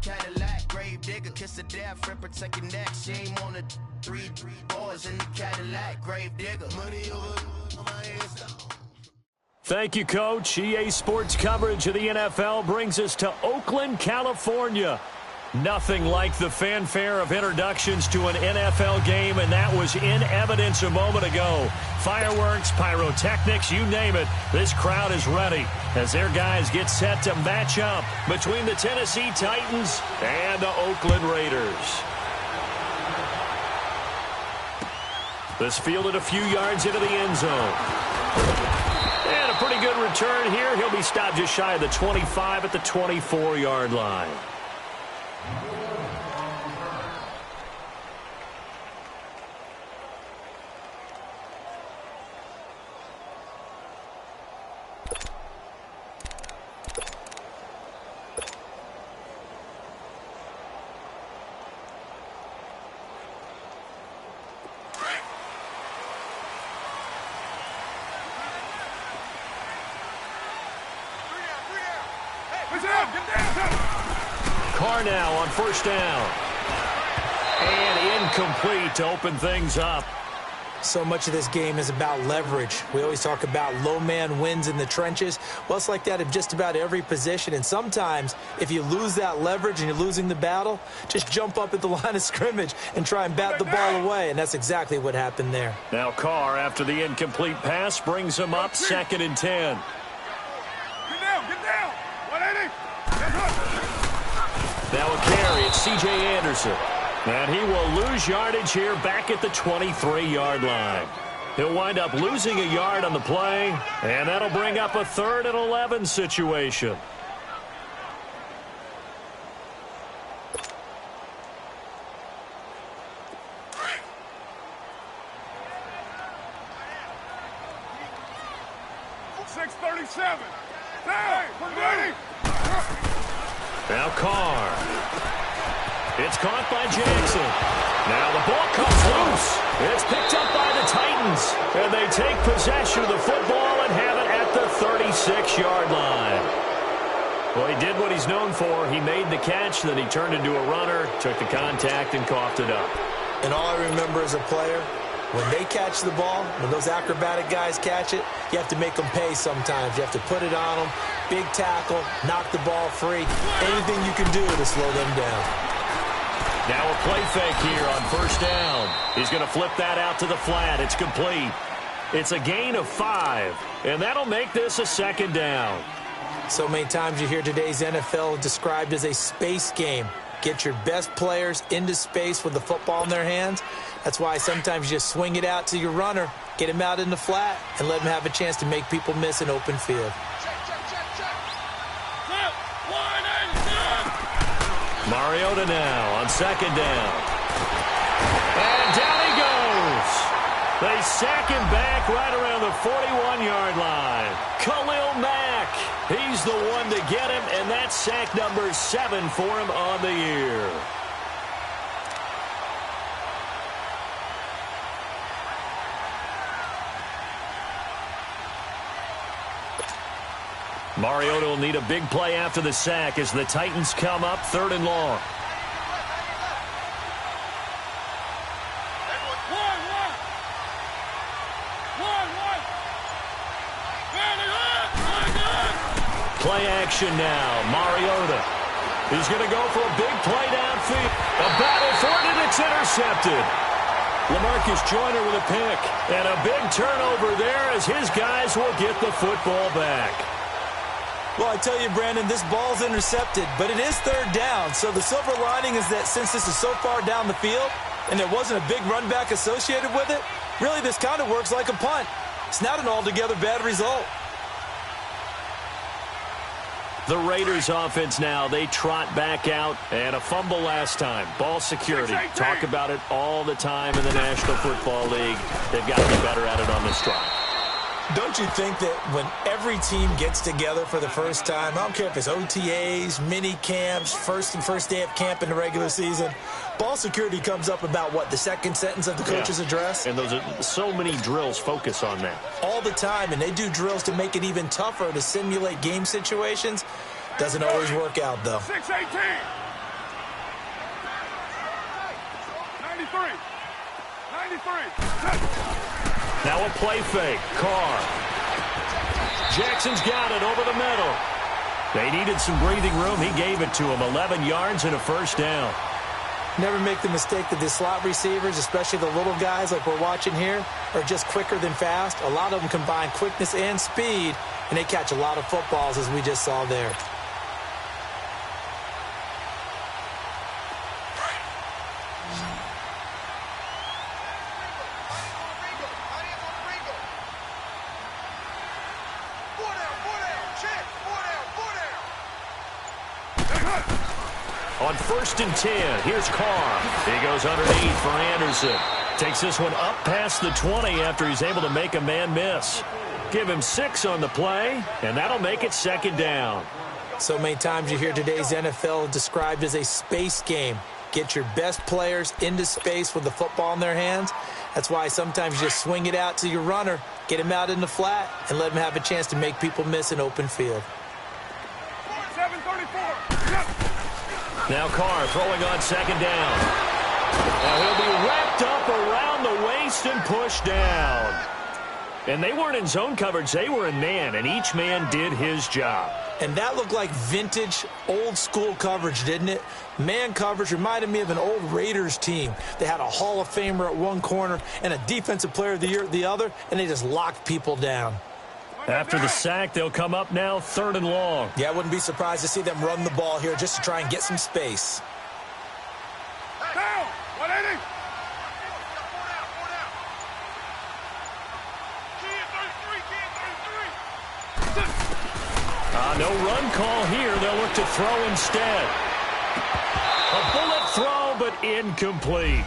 Cadillac, grave digger, kiss the death, friend, protect your neck. Shame on the three boys in the Cadillac, grave digger. Money over my head. Thank you, Coach. EA Sports coverage of the NFL brings us to Oakland, California. Nothing like the fanfare of introductions to an NFL game, and that was in evidence a moment ago. Fireworks, pyrotechnics, you name it. This crowd is ready as their guys get set to match up between the Tennessee Titans and the Oakland Raiders. This fielded a few yards into the end zone. And a pretty good return here. He'll be stopped just shy of the 25 at the 24-yard line. Carr now on first down. And incomplete to open things up. So much of this game is about leverage. We always talk about low man wins in the trenches. Well, it's like that in just about every position. And sometimes, if you lose that leverage and you're losing the battle, just jump up at the line of scrimmage and try and bat the ball away. And that's exactly what happened there. Now Carr, after the incomplete pass, brings him up 2nd and 10. Get down! 180! Now a carry, it's C.J. Anderson. And he will lose yardage here back at the 23-yard line. He'll wind up losing a yard on the play, and that'll bring up a 3rd and 11 situation. Now Carr. It's caught by Jackson. Now the ball comes loose. It's picked up by the Titans. And they take possession of the football and have it at the 36-yard line. Well, he did what he's known for. He made the catch, then he turned into a runner, took the contact, and coughed it up. And all I remember as a player, when they catch the ball, when those acrobatic guys catch it, you have to make them pay sometimes. You have to put it on them, big tackle, knock the ball free, anything you can do to slow them down. Now a play fake here on first down. He's going to flip that out to the flat. It's complete. It's a gain of 5, and that'll make this a 2nd down. So many times you hear today's NFL described as a space game. Get your best players into space with the football in their hands. That's why sometimes you just swing it out to your runner, get him out in the flat, and let him have a chance to make people miss an open field. Mariota now on 2nd down. And down he goes. They sack him back right around the 41-yard line. Khalil Mack, he's the one to get him, and that's sack number 7 for him on the year. Mariota will need a big play after the sack as the Titans come up 3rd and long. Play action now. Mariota. He's going to go for a big play downfield. A battle for it, and it's intercepted. LaMarcus Joyner with a pick. And a big turnover there as his guys will get the football back. Well, I tell you, Brandon, this ball's intercepted, but it is 3rd down. So the silver lining is that since this is so far down the field and there wasn't a big run back associated with it, really this kind of works like a punt. It's not an altogether bad result. The Raiders offense now, they trot back out, and a fumble last time. Ball security. Talk about it all the time in the National Football League. They've got to be better at it on this drive. Don't you think that when every team gets together for the first time, I don't care if it's OTAs, mini camps, first day of camp in the regular season, ball security comes up about, what, the second sentence of the coach's address? And those are so many drills focus on that. All the time, and they do drills to make it even tougher to simulate game situations. Doesn't always work out, though. 6-18. 93. 93. Now a play fake. Carr. Jackson's got it over the middle. They needed some breathing room. He gave it to him. 11 yards and a first down. Never make the mistake that the slot receivers, especially the little guys like we're watching here, are just quicker than fast. A lot of them combine quickness and speed, and they catch a lot of footballs, as we just saw there. On 1st and 10, here's Carr. He goes underneath for Anderson. Takes this one up past the 20 after he's able to make a man miss. Give him 6 on the play, and that'll make it 2nd down. So many times you hear today's NFL described as a space game. Get your best players into space with the football in their hands. That's why sometimes you just swing it out to your runner, get him out in the flat, and let him have a chance to make people miss an open field. 734. Now Carr throwing on 2nd down. Now he'll be wrapped up around the waist and pushed down. And they weren't in zone coverage. They were in man, and each man did his job. And that looked like vintage, old-school coverage, didn't it? Man coverage reminded me of an old Raiders team. They had a Hall of Famer at one corner and a Defensive Player of the Year at the other, and they just locked people down. After the sack, they'll come up now 3rd and long. Yeah, I wouldn't be surprised to see them run the ball here just to try and get some space. Down. 180. No run call here. They'll look to throw instead. A bullet throw, but incomplete.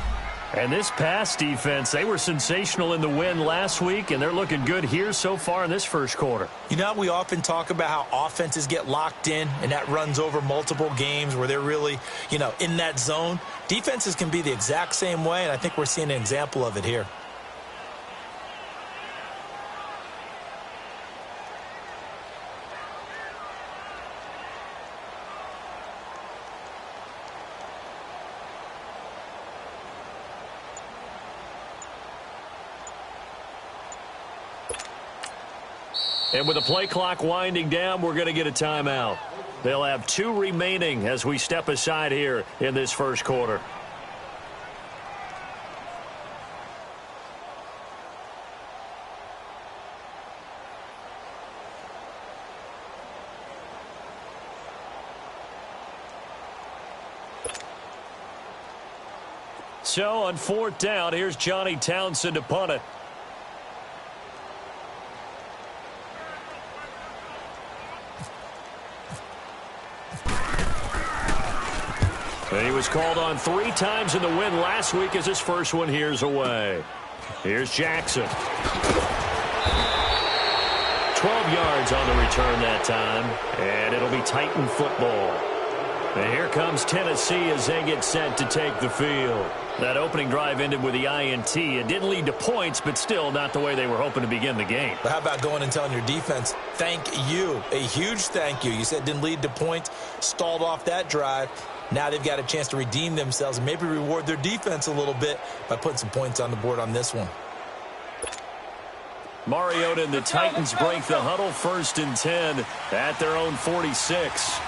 And this pass defense, they were sensational in the win last week, and they're looking good here so far in this first quarter. You know, we often talk about how offenses get locked in, and that runs over multiple games where they're really, in that zone. Defenses can be the exact same way, and I think we're seeing an example of it here. And with the play clock winding down, we're going to get a timeout. They'll have 2 remaining as we step aside here in this first quarter. So on 4th down, here's Johnny Townsend to punt it. And he was called on 3 times in the win last week as his first one here's away. Here's Jackson. 12 yards on the return that time, and it'll be Titan football. And here comes Tennessee as they get set to take the field. That opening drive ended with the INT. It didn't lead to points, but still not the way they were hoping to begin the game. But how about going and telling your defense, thank you, a huge thank you. You said it didn't lead to points, stalled off that drive. Now they've got a chance to redeem themselves and maybe reward their defense a little bit by putting some points on the board on this one. Mariota and the Titans break the huddle 1st and 10 at their own 46.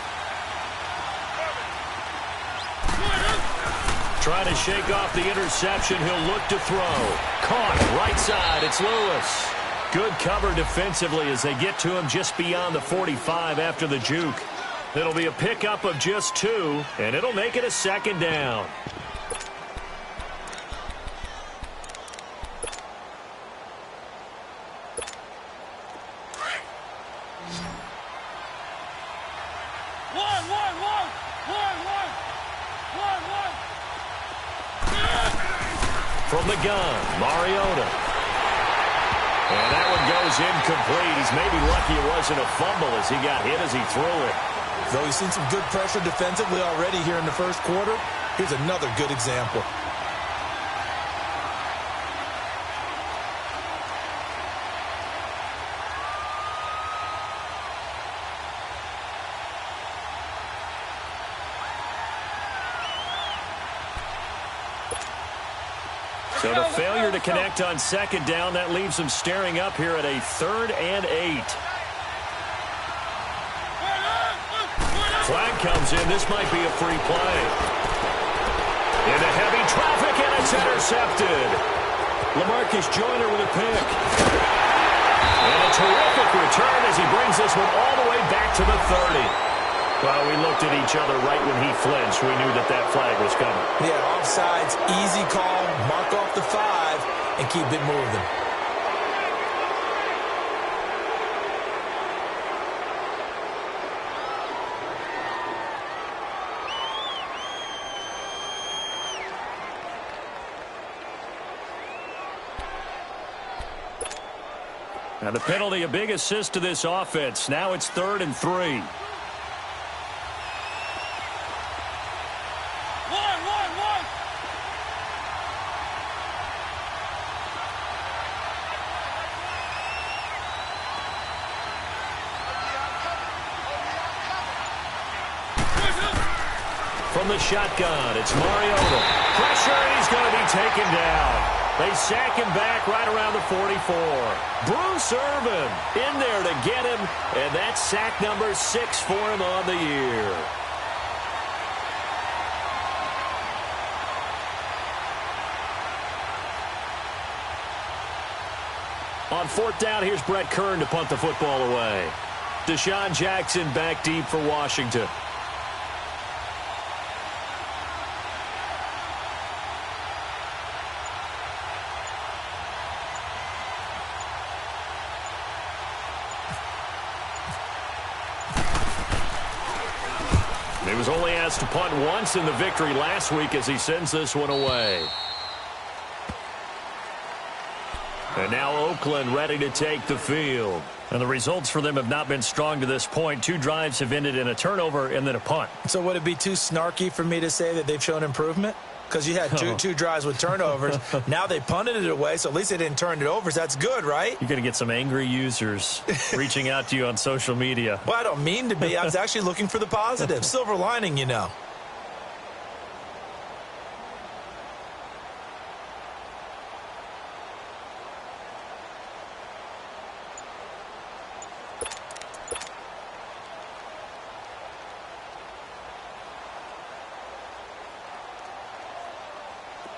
Trying to shake off the interception. He'll look to throw. Caught right side. It's Lewis. Good cover defensively as they get to him just beyond the 45 after the juke. It'll be a pickup of just 2, and it'll make it a 2nd down. From the gun, Mariota. And that one goes incomplete. He's maybe lucky it wasn't a fumble as he got hit as he threw it. Though he's seen some good pressure defensively already here in the first quarter, here's another good example. So the failure to connect on second down, that leaves them staring up here at a 3rd and 8. Flag comes in. This might be a free play. Into heavy traffic, and it's intercepted. LaMarcus Joyner with a pick. And a terrific return as he brings this one all the way back to the 30. Well, we looked at each other right when he flinched. We knew that that flag was coming. Yeah, offsides, easy call, mark off the 5, and keep it moving. And the penalty, a big assist to this offense. Now it's 3rd and 3. From the shotgun, it's Mariota. Pressure, and he's going to be taken down. They sack him back right around the 44. Bruce Irvin in there to get him, and that's sack number 6 for him on the year. On 4th down, here's Brett Kern to punt the football away. Deshaun Jackson back deep for Washington. He was only asked to punt once in the victory last week as he sends this one away. And now Oakland ready to take the field. And the results for them have not been strong to this point. 2 drives have ended in a turnover and then a punt. So would it be too snarky for me to say that they've shown improvement? Because you had two drives with turnovers. Now they punted it away, so at least they didn't turn it over. So that's good, right? You're going to get some angry users reaching out to you on social media. Well, I don't mean to be. I was actually looking for the positive. Silver lining, you know.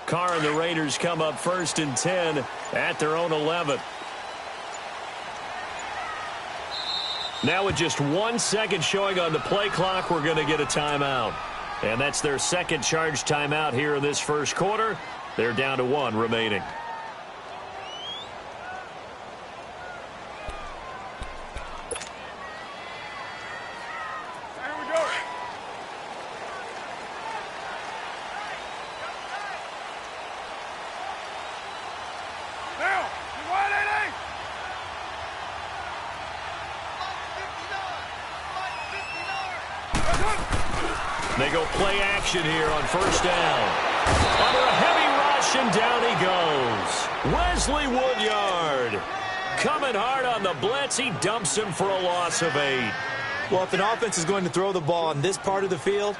Carr and the Raiders come up 1st and 10 at their own 11. Now with just 1 second showing on the play clock, we're going to get a timeout. And that's their second charge timeout here in this first quarter. They're down to 1 remaining. They go play action here on 1st down. Under a heavy rush, and down he goes. Wesley Woodyard coming hard on the blitz. He dumps him for a loss of 8. Well, if an offense is going to throw the ball on this part of the field,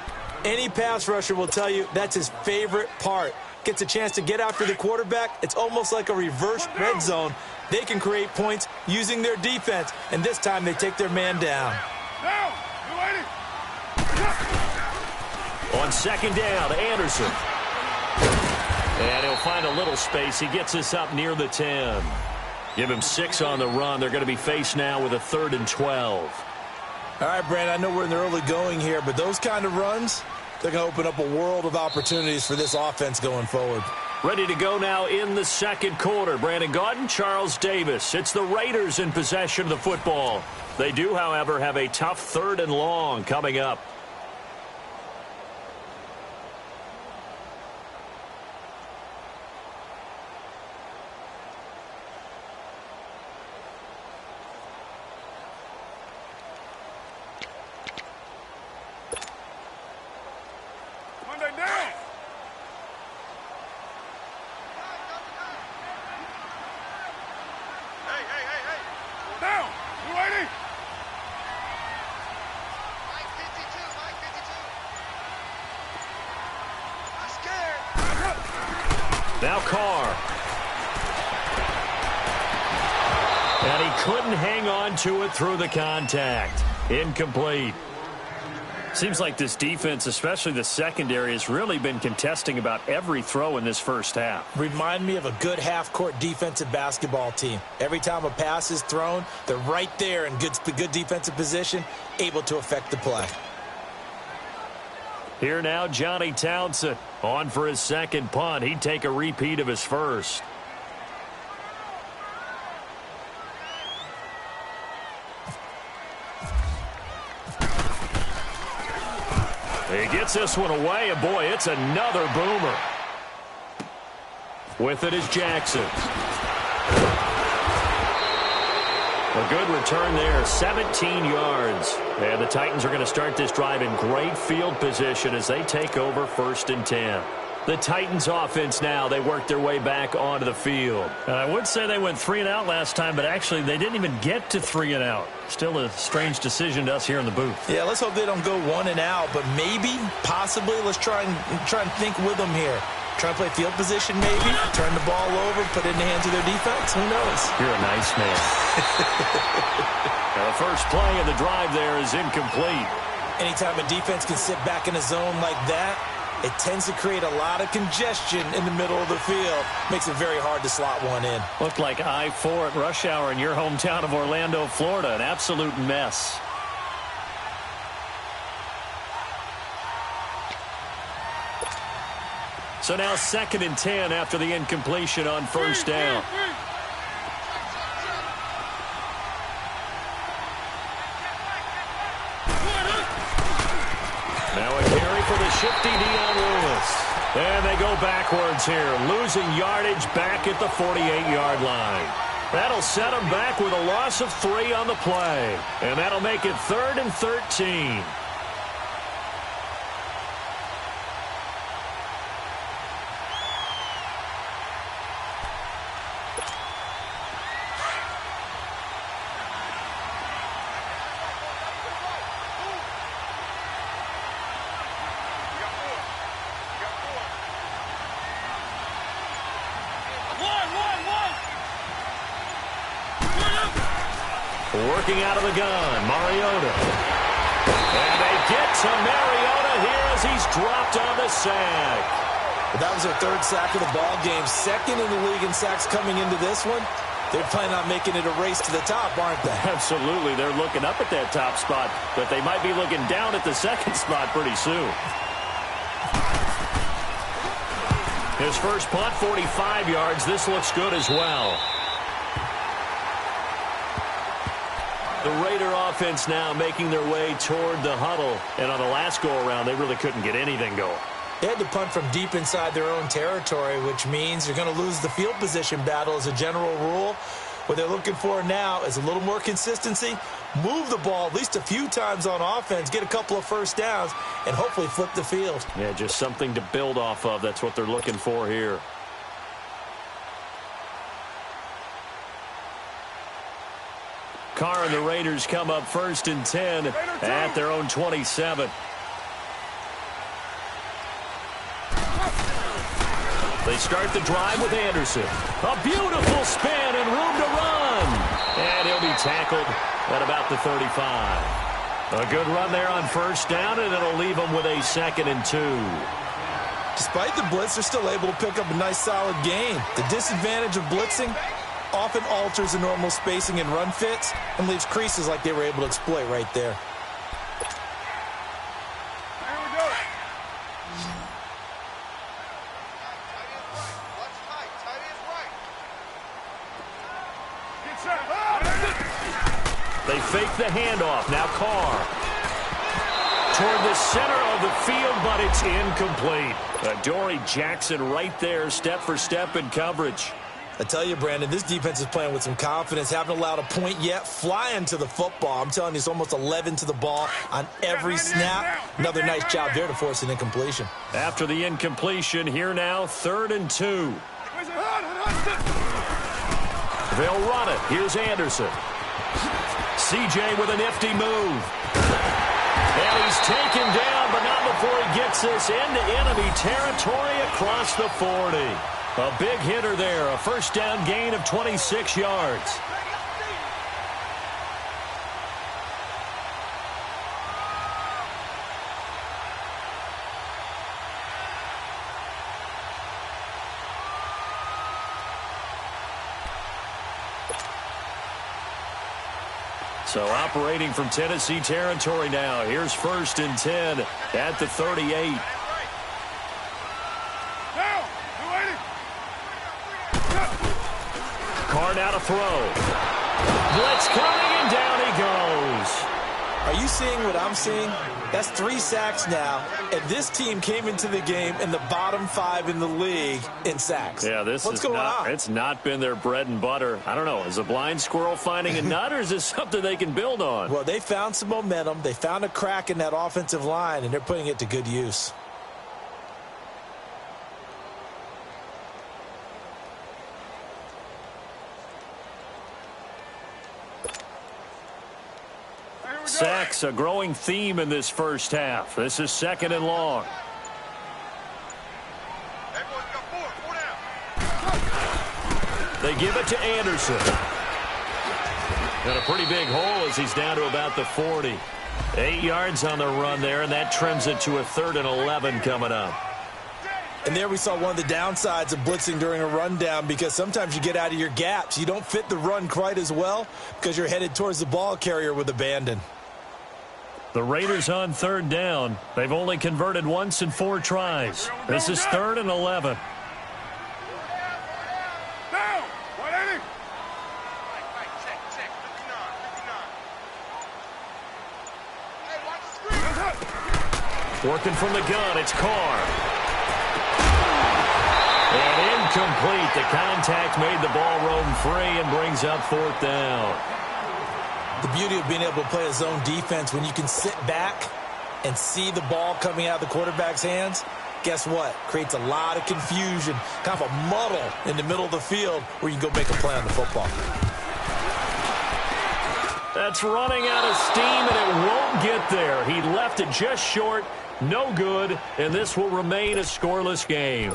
any pass rusher will tell you that's his favorite part. Gets a chance to get after the quarterback. It's almost like a reverse red zone. They can create points using their defense, and this time they take their man down. Down! You waiting? On 2nd down, Anderson. And he'll find a little space. He gets us up near the 10. Give him 6 on the run. They're going to be faced now with a 3rd and 12. All right, Brandon, I know we're in the early going here, but those kind of runs, they're going to open up a world of opportunities for this offense going forward. Ready to go now in the second quarter. Brandon Gaudin, Charles Davis. It's the Raiders in possession of the football. They do, however, have a tough 3rd and long coming up. Monday down! Hey! Down! You waiting? Mike 52, Mike 52. I'm scared. Now Carr couldn't hang on to it through the contact. Incomplete. Seems like this defense, especially the secondary, has really been contesting about every throw in this first half. Remind me of a good half-court defensive basketball team. Every time a pass is thrown, they're right there in good defensive position, able to affect the play. Here now, Johnny Townsend on for his second punt. He'd take a repeat of his first. He gets this one away, and boy, it's another boomer. With it is Jackson. A good return there, 17 yards. And the Titans are going to start this drive in great field position as they take over 1st and 10. The Titans offense now, they work their way back onto the field. I would say they went 3 and out last time, but actually they didn't even get to 3 and out. Still a strange decision to us here in the booth. Yeah, let's hope they don't go 1 and out, but maybe, possibly, let's try and think with them here. Try and play field position maybe, turn the ball over, put it in the hands of their defense. Who knows? You're a nice man. Now the first play of the drive there is incomplete. Anytime a defense can sit back in a zone like that, it tends to create a lot of congestion in the middle of the field. Makes it very hard to slot one in. Looked like I-4 at rush hour in your hometown of Orlando, Florida. An absolute mess. So now 2nd and 10 after the incompletion on 1st down. Now a carry for the shifty Dion Lewis. And they go backwards here, losing yardage back at the 48-yard line. That'll set them back with a loss of 3 on the play. And that'll make it 3rd and 13. Working out of the gun, Mariota. And they get to Mariota here as he's dropped on the sack. Well, that was their 3rd sack of the ball game. 2nd in the league in sacks coming into this one. They're planning on making it a race to the top, aren't they? Absolutely. They're looking up at that top spot, but they might be looking down at the 2nd spot pretty soon. His first punt, 45 yards. This looks good as well. The Raider offense now making their way toward the huddle. And on the last go-around, they really couldn't get anything going. They had to punt from deep inside their own territory, which means you're going to lose the field position battle as a general rule. What they're looking for now is a little more consistency, move the ball at least a few times on offense, get a couple of first downs, and hopefully flip the field. Yeah, just something to build off of. That's what they're looking for here. Carr and the Raiders come up 1st and 10 at their own 27. They start the drive with Anderson. A beautiful spin and room to run. And he'll be tackled at about the 35. A good run there on 1st down, and it'll leave them with a 2nd and 2. Despite the blitz, they're still able to pick up a nice solid gain. The disadvantage of blitzing often alters the normal spacing and run fits and leaves creases like they were able to exploit right there. They fake the handoff. Now Carr toward the center of the field, but it's incomplete. Adoree Jackson right there, step for step in coverage. I tell you, Brandon, this defense is playing with some confidence. Haven't allowed a point yet. Flying to the football. I'm telling you, it's almost 11 to the ball on every snap. Another nice job there to force an incompletion. After the incompletion, here now, 3rd and 2. They'll run it. Here's Anderson. CJ with a nifty move. And he's taken down, but not before he gets this into enemy territory across the 40. A big hitter there, a 1st down gain of 26 yards. So operating from Tennessee territory now. Here's 1st and 10 at the 38. Carr now to throw. Blitz coming, and down he goes. Are you seeing what I'm seeing? That's 3 sacks now, and this team came into the game in the bottom 5 in the league in sacks. Yeah, what's going on? It's not been their bread and butter. I don't know. Is a blind squirrel finding a nut, or is this something they can build on? Well, they found some momentum. They found a crack in that offensive line, and they're putting it to good use. Sacks, a growing theme in this first half. This is 2nd and long. They give it to Anderson. Got a pretty big hole as he's down to about the 40. 8 yards on the run there, and that trims it to a 3rd and 11 coming up. And there we saw one of the downsides of blitzing during a rundown, because sometimes you get out of your gaps. You don't fit the run quite as well because you're headed towards the ball carrier with abandon. The Raiders on 3rd down. They've only converted once in 4 tries. This is 3rd and 11. Down! 180! Working from the gun, it's Carr. And incomplete. The contact made the ball roam free and brings up 4th down. The beauty of being able to play a zone defense, when you can sit back and see the ball coming out of the quarterback's hands, guess what? Creates a lot of confusion, kind of a muddle in the middle of the field where you can go make a play on the football. That's running out of steam, and it won't get there. He left it just short, no good, and this will remain a scoreless game.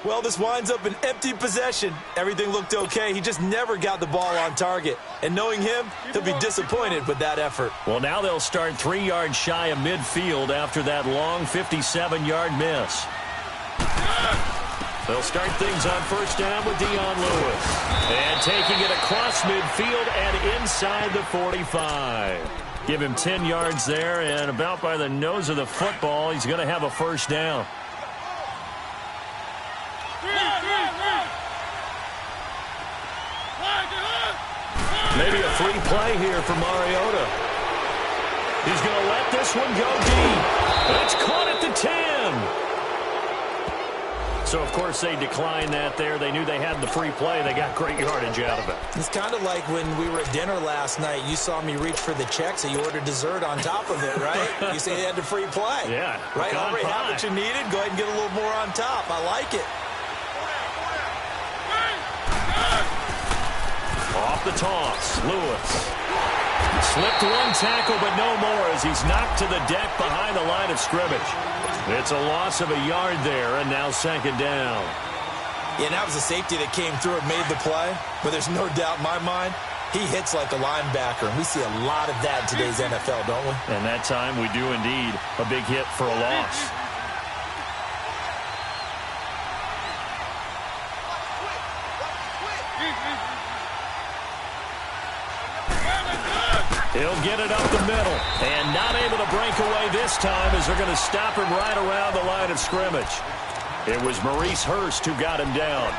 Well, this winds up an empty possession. Everything looked okay. He just never got the ball on target. And knowing him, he'll be disappointed with that effort. Well, now they'll start 3 yards shy of midfield after that long 57-yard miss. They'll start things on 1st down with Dion Lewis. And taking it across midfield and inside the 45. Give him 10 yards there, and about by the nose of the football, he's going to have a 1st down. Maybe a free play here for Mariota. He's going to let this one go deep. It's caught at the 10. So, of course, they declined that there. They knew they had the free play. They got great yardage out of it. It's kind of like when we were at dinner last night. You saw me reach for the check, so you ordered dessert on top of it, right? You say they had the free play. Yeah. Right? Already have what you needed. Go ahead and get a little more on top. I like it. Off the toss, Lewis. Slipped one tackle, but no more as he's knocked to the deck behind the line of scrimmage. It's a loss of a yard there, and now 2nd down. Yeah, and that was a safety that came through and made the play. But there's no doubt in my mind, he hits like a linebacker. And we see a lot of that in today's NFL, don't we? And that time we do indeed. A big hit for a loss. He'll get it up the middle, and not able to break away this time as they're going to stop him right around the line of scrimmage. It was Maurice Hurst who got him down.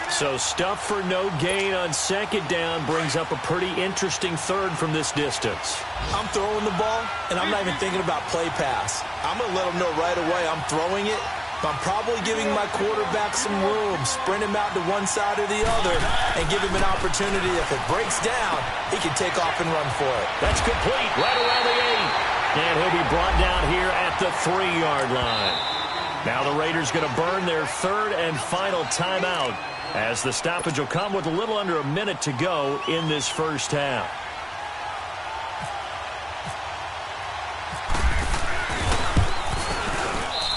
So stuff for no gain on 2nd down brings up a pretty interesting 3rd from this distance. I'm throwing the ball, and I'm not even thinking about play pass. I'm going to let them know right away I'm throwing it. I'm probably giving my quarterback some room, sprint him out to one side or the other, and give him an opportunity. If it breaks down, he can take off and run for it. That's complete, right around the 8. And he'll be brought down here at the 3-yard line. Now the Raiders going to burn their 3rd and final timeout, as the stoppage will come with a little under a minute to go in this first half.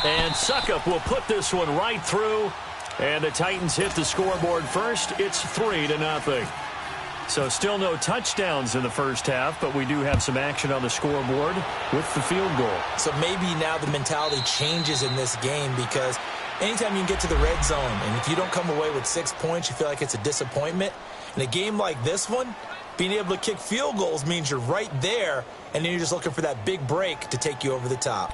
And Suckup will put this one right through. And the Titans hit the scoreboard first. It's 3-0. So still no touchdowns in the first half, but we do have some action on the scoreboard with the field goal. So maybe now the mentality changes in this game, because anytime you can get to the red zone, and if you don't come away with 6 points, you feel like it's a disappointment. In a game like this one, Being able to kick field goals means you're right there, and then you're just looking for that big break to take you over the top.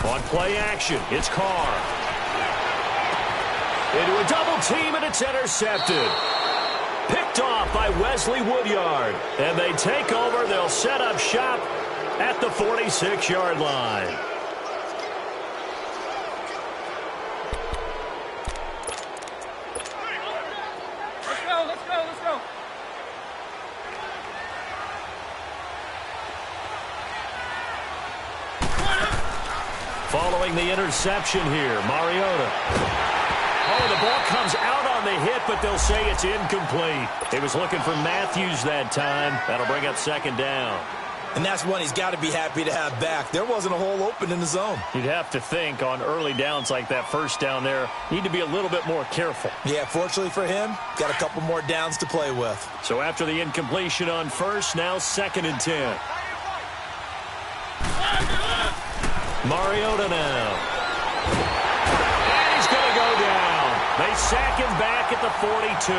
On play action, it's Carr. Into a double team, and it's intercepted. Picked off by Wesley Woodyard. And they take over. They'll set up shop at the 46-yard line. Let's go. Following the interception here, Mariota. Oh, the ball comes out on the hit, but they'll say it's incomplete. He was looking for Matthews that time. That'll bring up second down. And that's one he's got to be happy to have back. There wasn't a hole open in the zone. You'd have to think on early downs like that first down there, need to be a little bit more careful. Yeah, fortunately for him, got a couple more downs to play with. So after the incompletion on first, now 2nd and 10. Mariota now. And he's going to go down. They sack him back at the 42.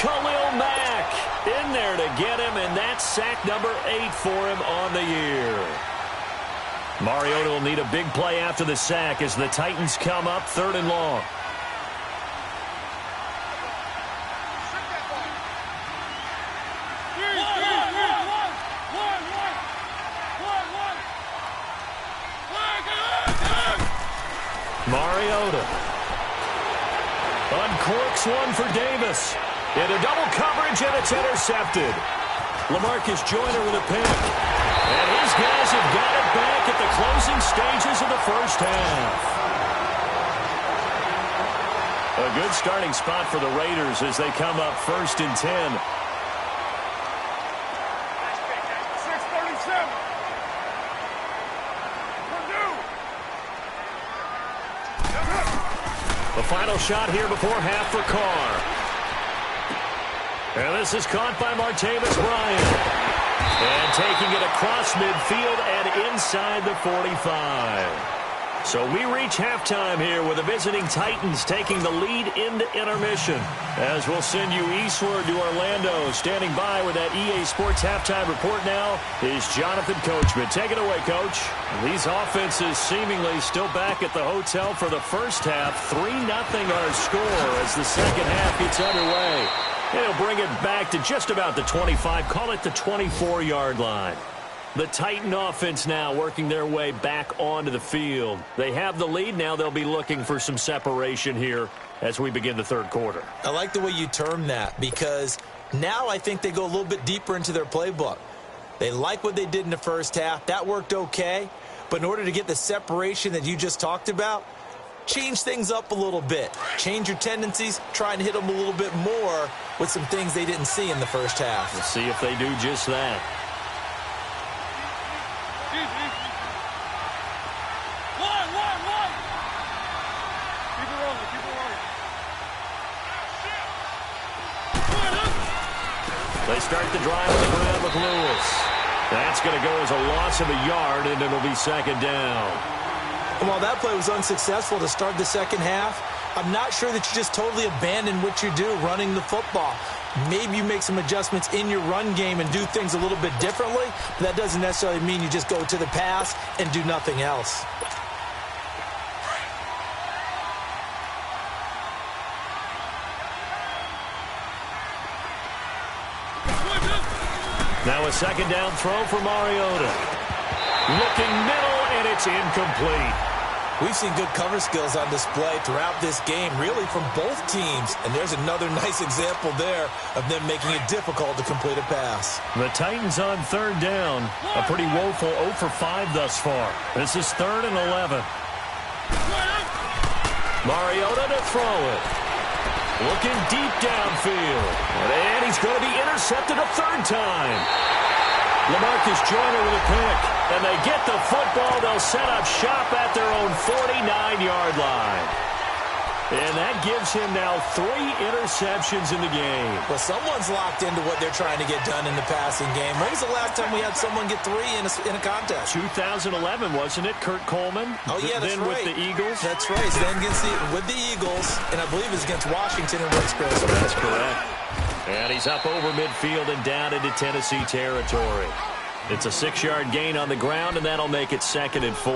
Khalil Mack in there to get him, and that's sack number 8 for him on the year. Mariota will need a big play after the sack as the Titans come up 3rd and long. Mariota uncorks one for Davis. Into double coverage, and it's intercepted. LaMarcus Joyner with a pick. And his guys have got it back at the closing stages of the first half. A good starting spot for the Raiders as they come up 1st and 10. 6:37. The final shot here before half for Carr. And this is caught by Martavis Bryant. And taking it across midfield and inside the 45. So we reach halftime here with the visiting Titans taking the lead into intermission. As we'll send you eastward to Orlando. Standing by with that EA Sports halftime report now is Jonathan Coachman. Take it away, Coach. These offenses seemingly still back at the hotel for the first half. 3-0 our score as the second half gets underway. It'll bring it back to just about the 25, call it the 24-yard line. The Titan offense now working their way back onto the field. They have the lead. Now they'll be looking for some separation here as we begin the third quarter. I like the way you term that because now I think they go a little bit deeper into their playbook. They like what they did in the first half. That worked okay. But in order to get the separation that you just talked about, change things up a little bit. Change your tendencies. Try and hit them a little bit more with some things they didn't see in the first half. We'll see if they do just that. They start the drive on the ground with Lewis. That's going to go as a loss of a yard, and it'll be second down. And while that play was unsuccessful to start the second half, I'm not sure that you just totally abandon what you do running the football. Maybe you make some adjustments in your run game and do things a little bit differently, but that doesn't necessarily mean you just go to the pass and do nothing else. Now a second down throw for Mariota. Looking middle, and it's incomplete. We've seen good cover skills on display throughout this game, really from both teams. And there's another nice example there of them making it difficult to complete a pass. The Titans on third down. A pretty woeful 0 for 5 thus far. This is 3rd and 11. Mariota to throw it. Looking deep downfield. And he's going to be intercepted a third time. LaMarcus Joyner with a pick. And they get the football. They'll set up shop at their own 49-yard line. And that gives him now 3 interceptions in the game. Well, someone's locked into what they're trying to get done in the passing game. When was the last time we had someone get 3 in a contest? 2011, wasn't it? Kurt Coleman? Oh, yeah, that's then right. With the Eagles? That's right. Then with the Eagles, and I believe it's against Washington and Rex Gross. That's correct. And he's up over midfield and down into Tennessee territory. It's a 6-yard gain on the ground, and that'll make it 2nd and 4.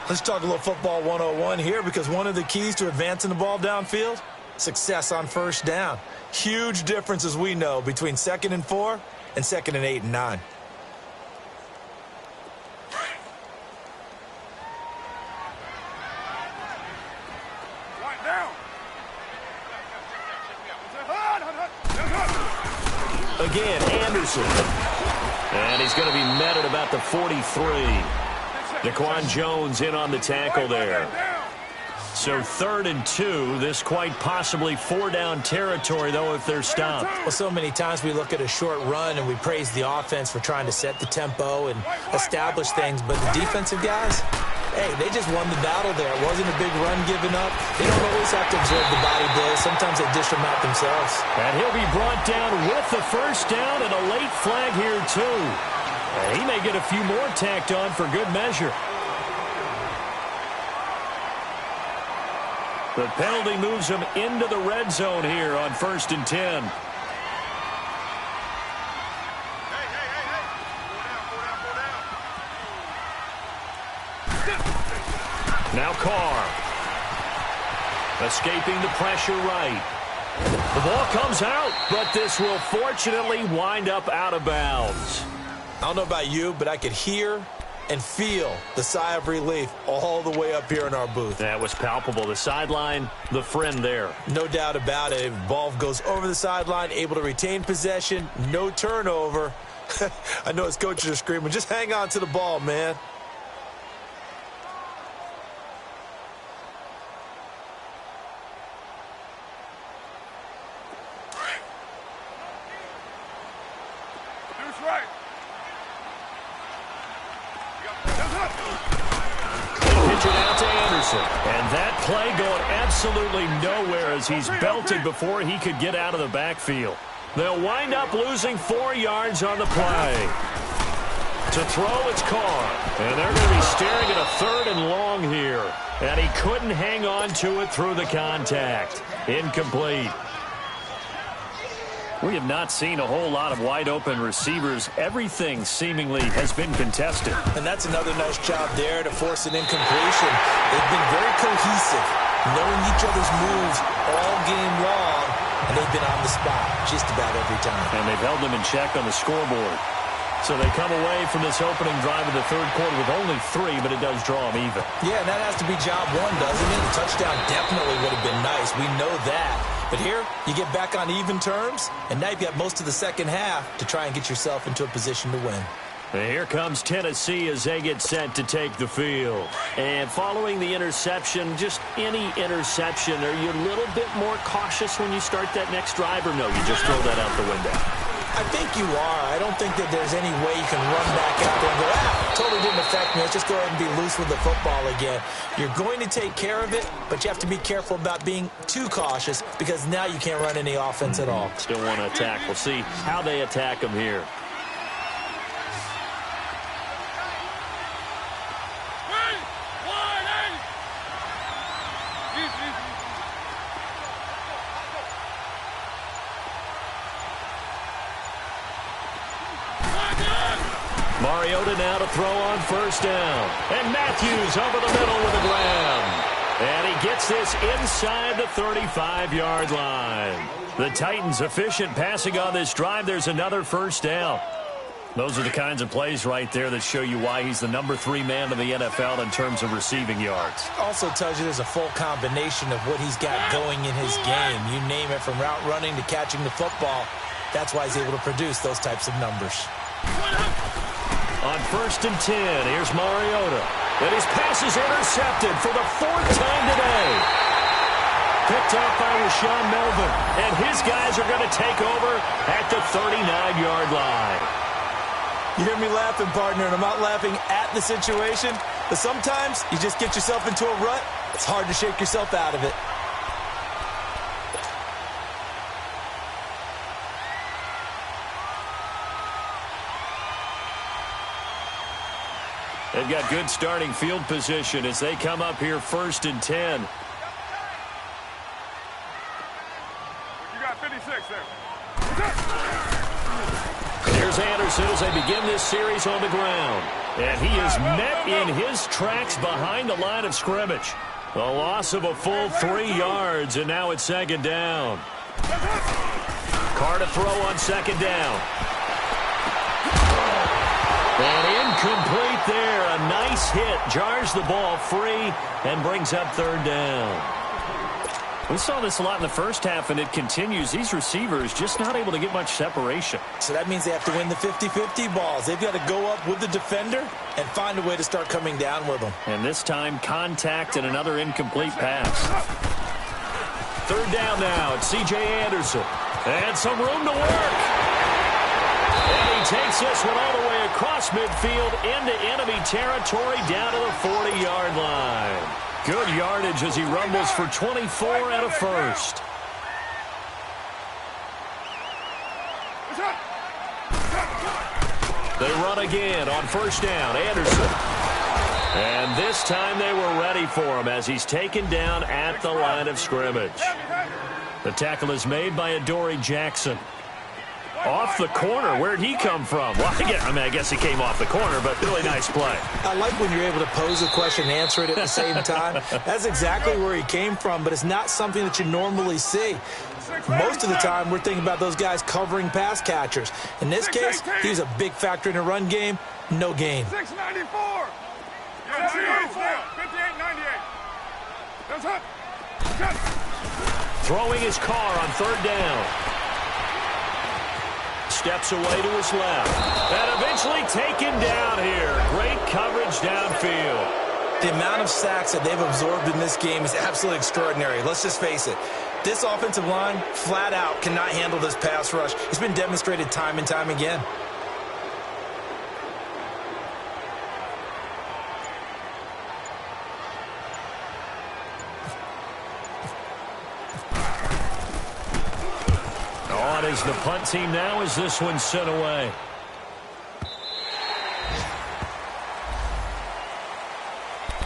Let's talk a little football 101 here, because one of the keys to advancing the ball downfield, success on first down. Huge difference, as we know, between 2nd and 4 and 2nd and 8 and 9. Again, Anderson. And he's going to be met at about the 43. Daquan Jones in on the tackle there. So 3rd and 2. This quite possibly 4-down territory, though, if they're stopped. Well, so many times we look at a short run and we praise the offense for trying to set the tempo and establish things. But the defensive guys, hey, they just won the battle there. It wasn't a big run given up. They don't always have to absorb the body blows. Sometimes they dish them out themselves. And he'll be brought down with the first down and a late flag here, too. And he may get a few more tacked on for good measure. The penalty moves him into the red zone here on 1st and 10. Now Carr. Escaping the pressure right. The ball comes out, but this will fortunately wind up out of bounds. I don't know about you, but I could hear and feel the sigh of relief all the way up here in our booth. That was palpable. The sideline, the friend there. No doubt about it. Ball goes over the sideline, able to retain possession, no turnover. I know his coaches are screaming, just hang on to the ball, man. And that play going absolutely nowhere as he's belted before he could get out of the backfield. They'll wind up losing 4 yards on the play. To throw, it's Carr. And they're going to be staring at a 3rd and long here. And he couldn't hang on to it through the contact. Incomplete. We have not seen a whole lot of wide-open receivers. Everything seemingly has been contested. And that's another nice job there to force an incompletion. They've been very cohesive, knowing each other's moves all game long, and they've been on the spot just about every time. And they've held them in check on the scoreboard. So they come away from this opening drive of the 3rd quarter with only 3, but it does draw them even. Yeah, and that has to be job 1, doesn't it? A touchdown definitely would have been nice. We know that. But here, you get back on even terms, and now you've got most of the second half to try and get yourself into a position to win. And here comes Tennessee as they get set to take the field. And following the interception, just any interception, are you a little bit more cautious when you start that next drive, or no, you just throw that out the window? I think you are. I don't think that there's any way you can run back out there and go, totally didn't affect me. Let's just go ahead and be loose with the football again. You're going to take care of it, but you have to be careful about being too cautious because now you can't run any offense at all. Still want to attack. We'll see how they attack them here. Mariota now to throw on 1st down. And Matthews over the middle with a grab. And he gets this inside the 35-yard line. The Titans efficient passing on this drive. There's another 1st down. Those are the kinds of plays right there that show you why he's the number 3 man in the NFL in terms of receiving yards. Also tells you there's a full combination of what he's got going in his game. You name it, from route running to catching the football. That's why he's able to produce those types of numbers. On 1st and 10, here's Mariota. And his pass is intercepted for the 4th time today. Picked up by Rashawn Melvin. And his guys are going to take over at the 39-yard line. You hear me laughing, partner, and I'm not laughing at the situation, but sometimes you just get yourself into a rut. It's hard to shake yourself out of it. They've got good starting field position as they come up here 1st and 10. You got 56 there. Here's Anderson as they begin this series on the ground. And he is met in his tracks behind the line of scrimmage. A loss of a full 3 yards, and now it's 2nd down. Carr to throw on 2nd down. And incomplete there. A nice hit. Jars the ball free and brings up 3rd down. We saw this a lot in the first half, and it continues. These receivers just not able to get much separation. So that means they have to win the 50-50 balls. They've got to go up with the defender and find a way to start coming down with them. And this time, contact and another incomplete pass. 3rd down now. It's C.J. Anderson. And some room to work. And he takes this one all the way across midfield into enemy territory down to the 40-yard line. Good yardage as he rumbles for 24 and a first. They run again on 1st down. Anderson. And this time they were ready for him as he's taken down at the line of scrimmage. The tackle is made by Adoree Jackson. Off the corner. Where'd he come from? Well, I guess he came off the corner, but really nice play. I like when you're able to pose a question and answer it at the same time. That's exactly where he came from, but it's not something that you normally see. Most of the time, we're thinking about those guys covering pass catchers. In this case, he's a big factor in the run game. No gain. 694. 58-98. Throwing his Carr on 3rd down. Steps away to his left. And eventually taken down here. Great coverage downfield. The amount of sacks that they've absorbed in this game is absolutely extraordinary. Let's just face it. This offensive line, flat out, cannot handle this pass rush. It's been demonstrated time and time again. On is the punt team now as this one's sent away.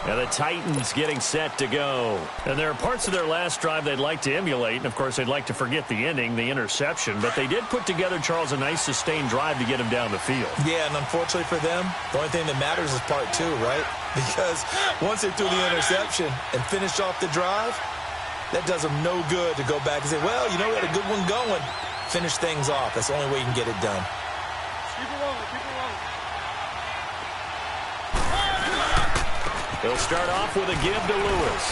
And the Titans getting set to go. And there are parts of their last drive they'd like to emulate. And, of course, they'd like to forget the ending, the interception. But they did put together, Charles, a nice sustained drive to get him down the field. Yeah, and unfortunately for them, the only thing that matters is part 2, right? Because once they threw the interception and finished off the drive, that does them no good to go back and say, well, we had a good one going. Finish things off. That's the only way you can get it done. Keep it rolling, keep it rolling. He'll start off with a give to Lewis.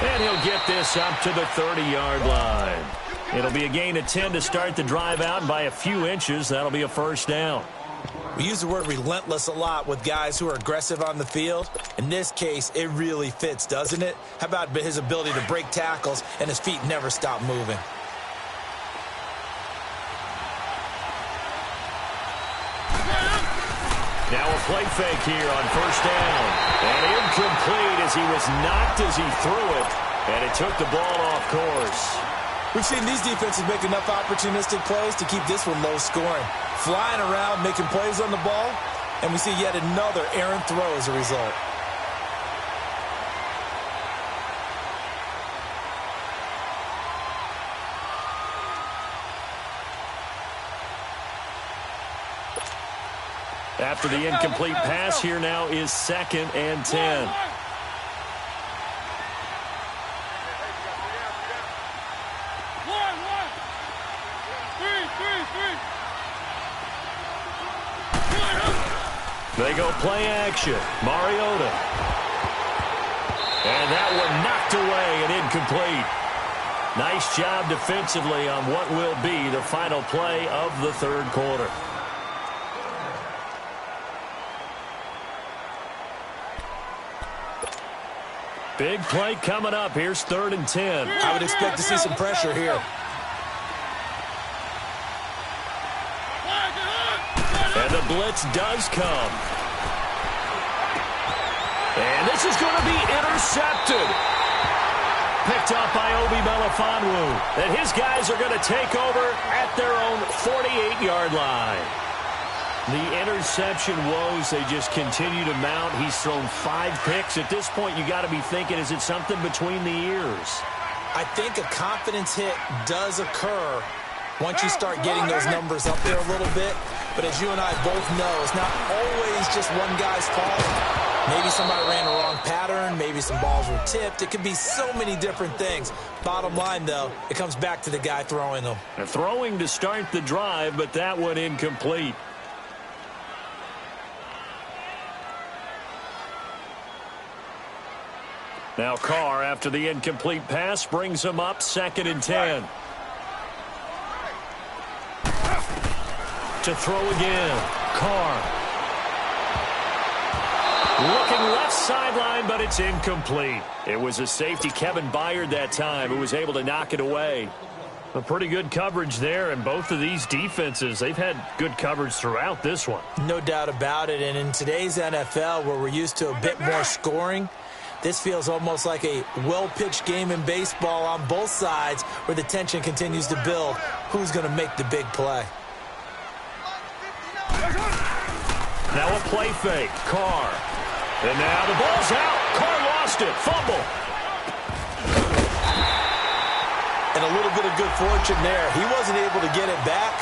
And he'll get this up to the 30-yard line. It'll be a gain of 10 to start the drive out. By a few inches, that'll be a 1st down. We use the word relentless a lot with guys who are aggressive on the field. In this case, it really fits, doesn't it? How about his ability to break tackles and his feet never stop moving? Now a play fake here on 1st down. And incomplete as he was knocked as he threw it. And it took the ball off course. We've seen these defenses make enough opportunistic plays to keep this one low scoring. Flying around, making plays on the ball, and we see yet another errant throw as a result. After the incomplete pass, here now is 2nd and 10. They go play action. Mariota. And that one knocked away and incomplete. Nice job defensively on what will be the final play of the 3rd quarter. Big play coming up. Here's 3rd and 10. I would expect to see some pressure here. And the blitz does come. And this is going to be intercepted. Picked up by Obi Melifonwu. And his guys are going to take over at their own 48-yard line. The interception woes, they just continue to mount. He's thrown 5 picks. At this point, you got to be thinking, is it something between the ears? I think a confidence hit does occur once you start getting those numbers up there a little bit. But as you and I both know, it's not always just one guy's fault. Maybe somebody ran the wrong pattern. Maybe some balls were tipped. It could be so many different things. Bottom line, though, it comes back to the guy throwing them. And throwing to start the drive, but that one incomplete. Now Carr, after the incomplete pass, brings him up 2nd and 10. To throw again. Carr. Looking left sideline, but it's incomplete. It was a safety, Kevin Byard, that time, who was able to knock it away. A pretty good coverage there, and both of these defenses, they've had good coverage throughout this one. No doubt about it, and in today's NFL, where we're used to a bit more scoring, this feels almost like a well-pitched game in baseball on both sides where the tension continues to build. Who's going to make the big play? Now a play fake. Carr. And now the ball's out. Carr lost it. Fumble. And a little bit of good fortune there. He wasn't able to get it back,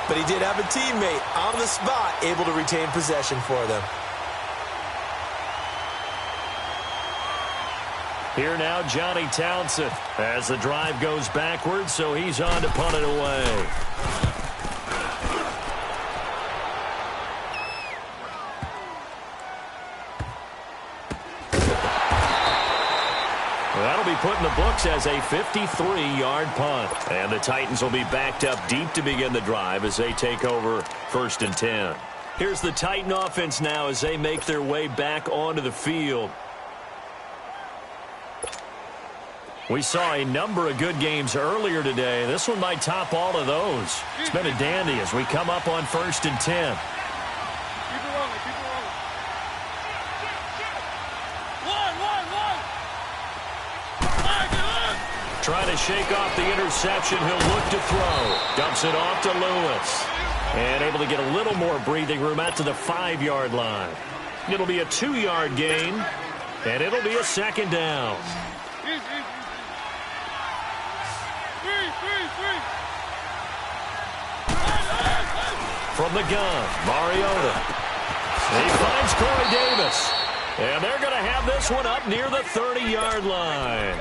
but he did have a teammate on the spot able to retain possession for them. Here now, Johnny Townsend, as the drive goes backwards, so he's on to punt it away. That'll be put in the books as a 53-yard punt. And the Titans will be backed up deep to begin the drive as they take over 1st and 10. Here's the Titan offense now as they make their way back onto the field. We saw a number of good games earlier today. This one might top all of those. It's been a dandy as we come up on 1st and 10. Keep it rolling, keep it rolling. One. Trying to shake off the interception. He'll look to throw. Dumps it off to Lewis. And able to get a little more breathing room out to the 5-yard line. It'll be a 2-yard gain, and it'll be a 2nd down. From the gun, Mariota. He finds Corey Davis. And they're going to have this one up near the 30-yard line.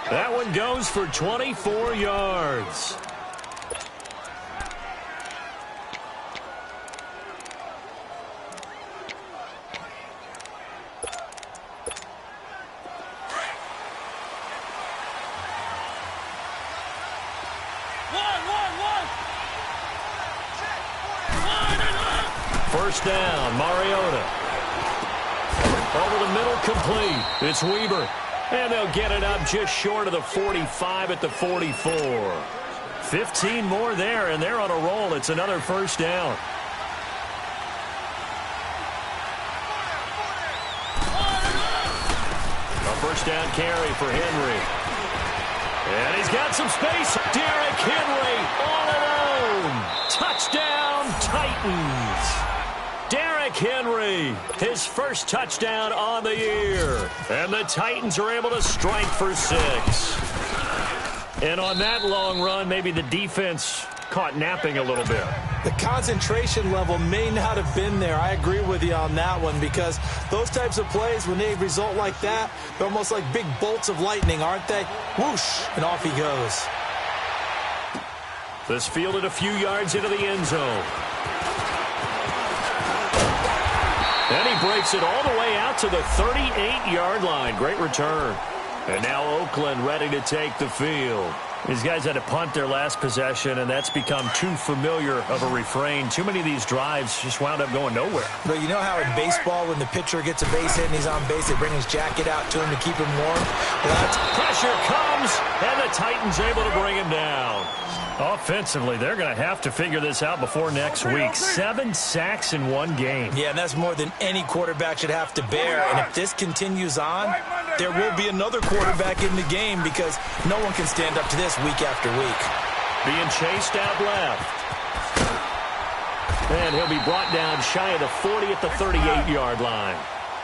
That one goes for 24 yards. First down, Mariota. Over the middle, complete. It's Weaver. And they'll get it up just short of the 45 at the 44. 15 more there, and they're on a roll. It's another first down. A first down carry for Henry. And he's got some space. Derrick Henry all alone. Touchdown, Titans. Derrick Henry, his first touchdown on the year. And the Titans are able to strike for 6. And on that long run, maybe the defense caught napping a little bit. The concentration level may not have been there. I agree with you on that one, because those types of plays, when they result like that, they're almost like big bolts of lightning, aren't they? Whoosh, and off he goes. This fielded a few yards into the end zone. And he breaks it all the way out to the 38-yard line. Great return. And now Oakland ready to take the field. These guys had to punt their last possession, and that's become too familiar of a refrain. Too many of these drives just wound up going nowhere. But you know how in baseball, when the pitcher gets a base hit and he's on base, they bring his jacket out to him to keep him warm? Well, that's... Pressure comes, and the Titans able to bring him down. Offensively, they're going to have to figure this out before next week. 7 sacks in one game. Yeah, and that's more than any quarterback should have to bear. And if this continues on, there will be another quarterback in the game because no one can stand up to this week after week. Being chased out left. And he'll be brought down shy of the 40 at the 38-yard line.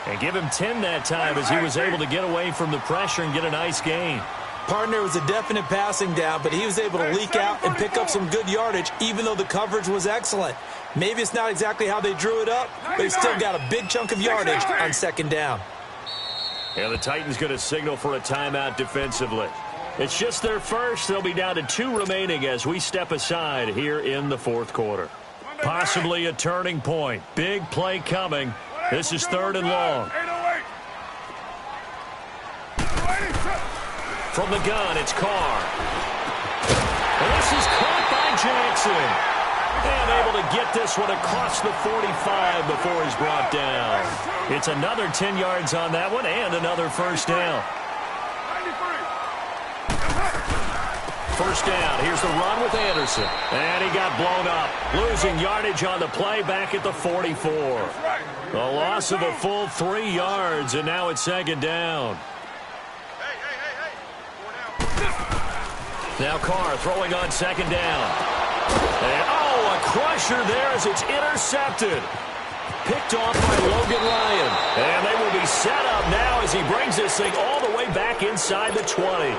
And give him 10 that time as he was able to get away from the pressure and get a nice gain. Partner was a definite passing down, but he was able to leak out and pick up some good yardage, even though the coverage was excellent. Maybe it's not exactly how they drew it up, but he still got a big chunk of yardage on second down. And the Titans going to signal for a timeout defensively. It's just their first. They'll be down to 2 remaining as we step aside here in the fourth quarter. Possibly a turning point. Big play coming. This is 3rd and long. From the gun, it's Carr. And this is caught by Jackson. And able to get this one across the 45 before he's brought down. It's another 10 yards on that one and another first down. First down. Here's the run with Anderson. And he got blown up. Losing yardage on the play back at the 44. A loss of a full 3 yards, and now it's second down. Now Carr throwing on second down. And, a crusher there as it's intercepted. Picked off by Logan Lyon. And they will be set up now as he brings this thing all the way back inside the 20.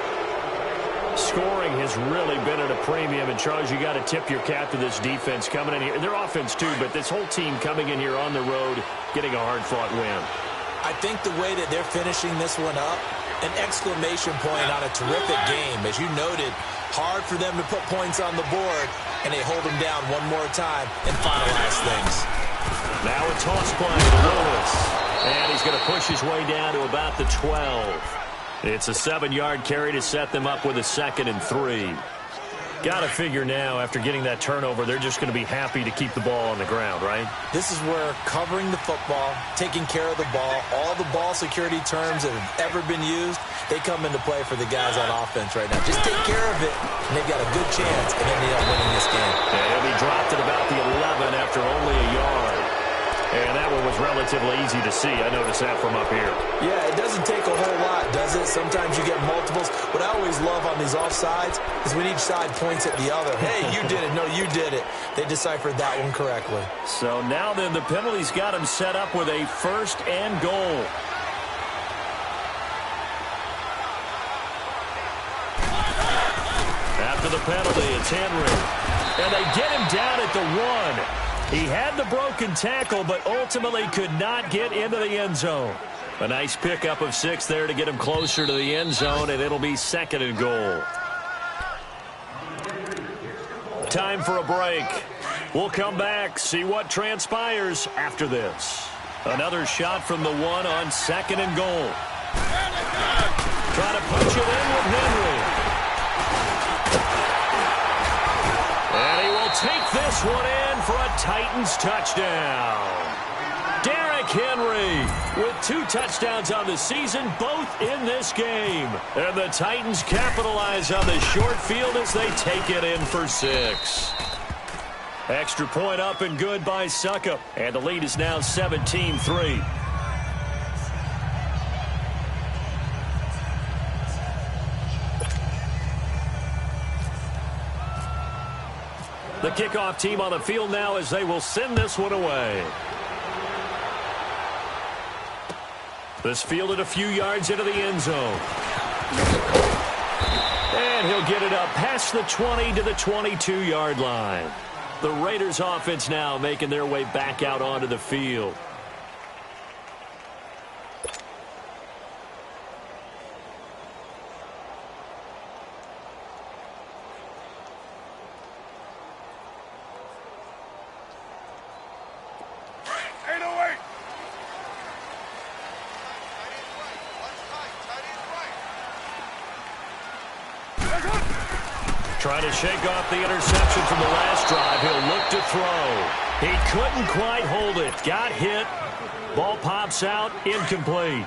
Scoring has really been at a premium. And, Charles, you got to tip your cap to this defense coming in here. Their offense, too, but this whole team coming in here on the road, getting a hard-fought win. I think the way that they're finishing this one up, an exclamation point on a terrific game. As you noted, hard for them to put points on the board, and they hold them down one more time and finalize things. Now a toss play to Lewis. And he's going to push his way down to about the 12. It's a 7-yard carry to set them up with a 2nd and 3. Got to figure now, after getting that turnover, they're just going to be happy to keep the ball on the ground, right? This is where covering the football, taking care of the ball, all the ball security terms that have ever been used, they come into play for the guys on offense right now. Just take care of it, and they've got a good chance of ending up winning this game. And he'll be dropped at about the 11 after only a yard. And that one was relatively easy to see. I noticed that from up here. Yeah, it doesn't take a whole lot, does it? Sometimes you get multiples. What I always love on these offsides is when each side points at the other. Hey, you did it. No, you did it. They deciphered that one correctly. So now then, the penalty's got him set up with a 1st and goal. After the penalty, it's Henry. And they get him down at the 1. He had the broken tackle, but ultimately could not get into the end zone. A nice pickup of 6 there to get him closer to the end zone, and it'll be 2nd and goal. Time for a break. We'll come back, see what transpires after this. Another shot from the 1 on 2nd and goal. Trying to punch it in with Henry. And he will take this one in for a Titans touchdown. Derrick Henry with 2 touchdowns on the season, both in this game. And the Titans capitalize on the short field as they take it in for 6. Extra point up and good by Suckup. And the lead is now 17-3. The kickoff team on the field now as they will send this one away. This fielded a few yards into the end zone. And he'll get it up past the 20 to the 22-yard line. The Raiders offense now making their way back out onto the field. Trying to shake off the interception from the last drive. He'll look to throw. He couldn't quite hold it. Got hit. Ball pops out. Incomplete.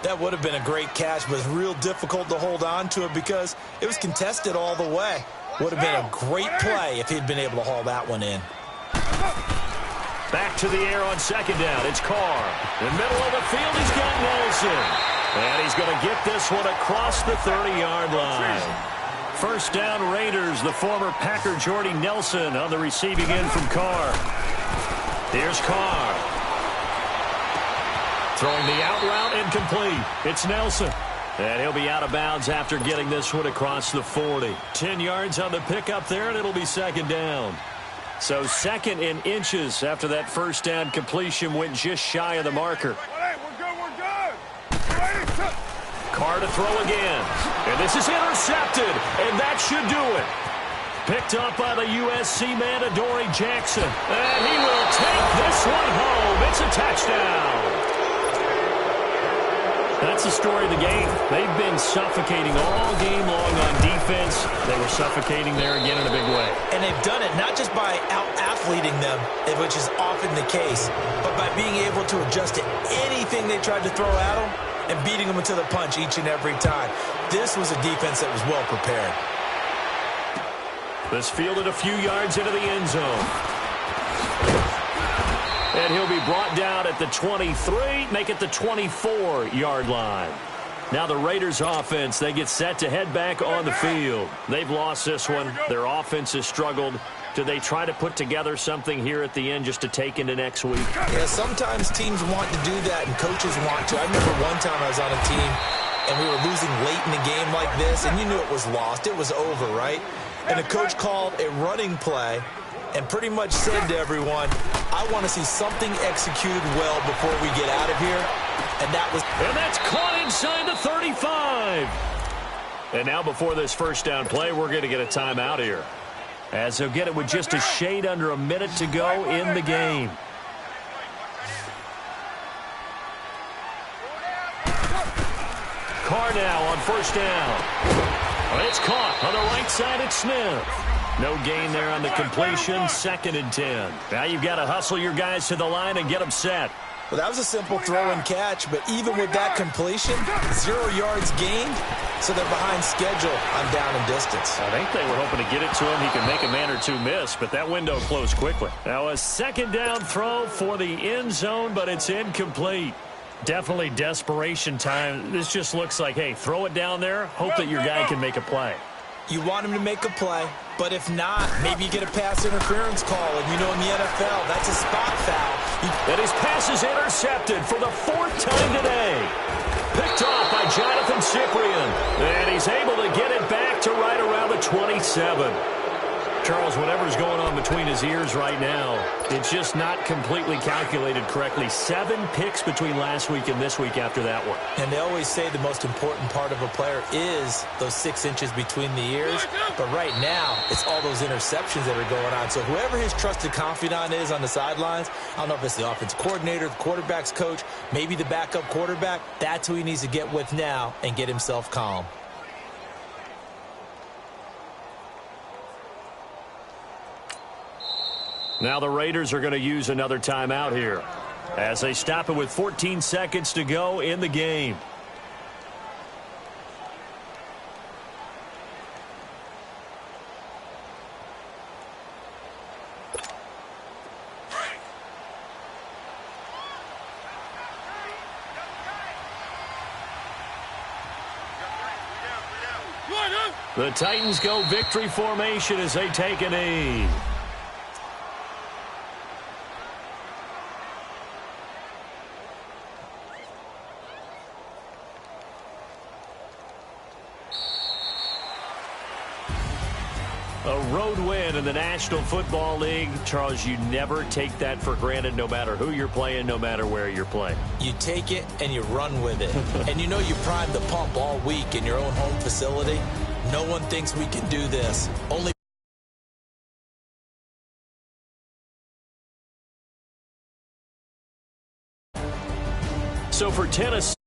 That would have been a great catch, but it's real difficult to hold on to it because it was contested all the way. Would have been a great play if he'd been able to haul that one in. Back to the air on second down. It's Carr. In the middle of the field, he's got Nelson. And he's going to get this one across the 30-yard line. First down, Raiders. The former Packer Jordy Nelson on the receiving end from Carr. Here's Carr. Throwing the out route, incomplete. It's Nelson. And he'll be out of bounds after getting this one across the 40. 10 yards on the pickup there, and it'll be second down. So second in inches after that first down completion went just shy of the marker. We're good. Carr to throw again. And this is intercepted, and that should do it. Picked up by the USC man, Adoree Jackson. And he will take this one home. It's a touchdown. That's the story of the game. They've been suffocating all game long on defense. They were suffocating there again in a big way. And they've done it not just by out-athleting them, which is often the case, but by being able to adjust to anything they tried to throw at them and beating them into the punch each and every time. This was a defense that was well prepared. This fielded a few yards into the end zone. And he'll be brought down at the 23, make it the 24-yard line. Now the Raiders offense, they get set to head back on the field. They've lost this one. Their offense has struggled. Do they try to put together something here at the end just to take into next week? Yeah, sometimes teams want to do that and coaches want to. I remember one time I was on a team and we were losing late in the game like this, and you knew it was lost. It was over, right? And the coach called a running play and pretty much said to everyone, I want to see something executed well before we get out of here. And that's caught inside the 35. And now before this first down play, we're going to get a timeout here, as they'll get it with just a shade under a minute to go in the game. Carr now on first down. It's caught on the right side at Smith. No gain there on the completion. Second and 10. Now you've got to hustle your guys to the line and get them set. Well, that was a simple throw and catch, but even with that completion, 0 yards gained, so they're behind schedule on down and distance. I think they were hoping to get it to him. He could make a man or two miss, but that window closed quickly. Now a second down throw for the end zone, but it's incomplete. Definitely desperation time. This just looks like, hey, throw it down there, hope that your guy can make a play. You want him to make a play, but if not, maybe you get a pass interference call. And you know in the NFL, that's a spot foul. And his pass is intercepted for the fourth time today. Picked off by Jonathan Cyprien. And he's able to get it back to right around the 27. Charles, whatever's going on between his ears right now, it's just not completely calculated correctly. 7 picks between last week and this week after that one. And they always say the most important part of a player is those 6 inches between the ears. But right now, it's all those interceptions that are going on. So whoever his trusted confidant is on the sidelines, I don't know if it's the offensive coordinator, the quarterback's coach, maybe the backup quarterback, that's who he needs to get with now and get himself calm. Now the Raiders are going to use another timeout here as they stop it with 14 seconds to go in the game. The Titans go victory formation as they take a knee. A road win in the National Football League. Charles, you never take that for granted no matter who you're playing, no matter where you're playing. You take it and you run with it. And you know you primed the pump all week in your own home facility. No one thinks we can do this. Only so for Tennessee.